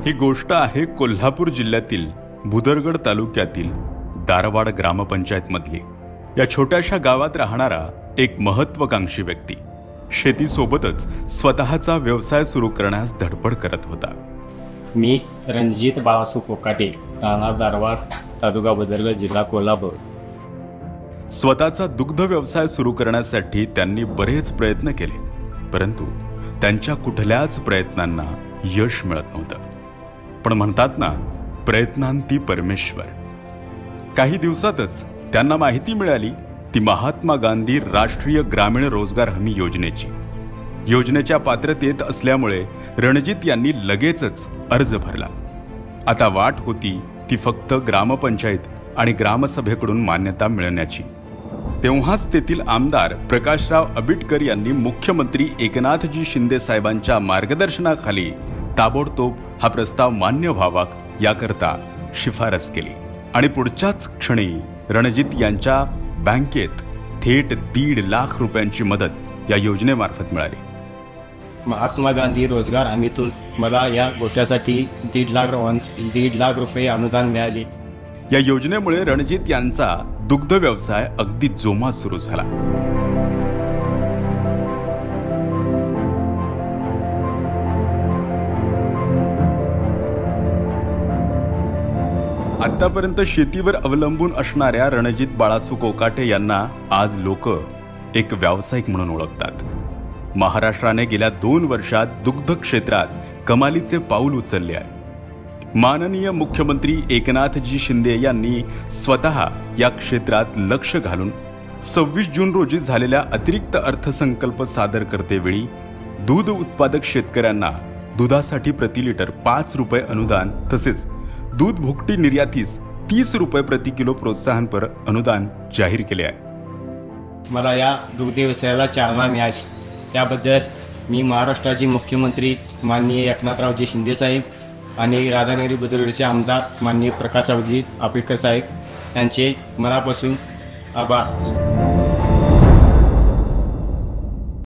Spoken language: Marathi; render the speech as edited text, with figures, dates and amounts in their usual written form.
ही गोष्ट आहे कोल्हापूर जिल्ह्यातील भुदरगड तालुक्यातील दारवाड ग्रामपंचायतमधली। या छोट्याशा गावात राहणारा एक महत्त्वाकांक्षी व्यक्ती शेतीसोबतच स्वतःचा व्यवसाय सुरू करण्यास धडपड करत होता। मी रणजित बाळासू कोकाटे, राहणार दारवाड, तालुका भुदरगड, जिल्हा कोल्हापूर। स्वतःचा दुग्ध व्यवसाय सुरू करण्यासाठी त्यांनी बरेच प्रयत्न केले, परंतु त्यांच्या कुठल्याच प्रयत्नांना यश मिळत नव्हतं। पण म्हणतात ना, प्रयत्नांती परमेश्वर। काही दिवसातच त्यांना माहिती मिळाली ती महात्मा गांधी राष्ट्रीय ग्रामीण रोजगार हमी योजनेची। योजनेच्या पात्रतेत असल्यामुळे रणजित यांनी लगेचच अर्ज भरला। आता वाट होती ती फक्त ग्रामपंचायत आणि ग्रामसभेकडून मान्यता मिळण्याची। तेव्हाच तेथील आमदार प्रकाशराव आबिटकर यांनी मुख्यमंत्री एकनाथजी शिंदे साहेबांच्या मार्गदर्शनाखाली ताबडतोब हा प्रस्ताव मान्य व्हावा याकरता शिफारस केली आणि पुढच्याच क्षणी रणजित यांच्या बँकेत थेट 1.5 लाख रुपयांची मदत या योजनेमार्फत मिळाली। महात्मा गांधी रोजगार हमीतून मला या गोष्टीसाठी 1.5 लाख रुपये अनुदान मिळाले। या योजनेमुळे रणजित यांचा दुग्ध व्यवसाय अगदी जोमात सुरू झाला। आतापर्यंत शेतीवर अवलंबून असणाऱ्या रणजित बाळासू कोकाटे यांना आज लोक एक व्यावसायिक म्हणून ओळखतात। महाराष्ट्राने गेल्या 2 वर्षात दुग्ध क्षेत्रात कमालीचे पाऊल उचलले आहे। माननीय मुख्यमंत्री एकनाथजी शिंदे यांनी स्वतः या क्षेत्रात लक्ष घालून 26 जून रोजी झालेल्या अतिरिक्त अर्थसंकल्प सादर करतेवेळी दूध उत्पादक शेतकऱ्यांना दुधासाठी प्रति लिटर 5 रुपये अनुदान तसेच दूध भुकटी निर्यातीस 30 रुपये प्रति किलो प्रोत्साहनपर अनुदान जाहीर केले आहे। मला या दुग्ध व्यवसायाला चालना मिळाली त्याबद्दल मी महाराष्ट्राचे मुख्यमंत्री माननीय एकनाथरावजी शिंदे साहेब आणि राधानगरी भुदरगडचे आमदार माननीय प्रकाशरावजी आबिटकर साहेब यांचे मनापासून आभार।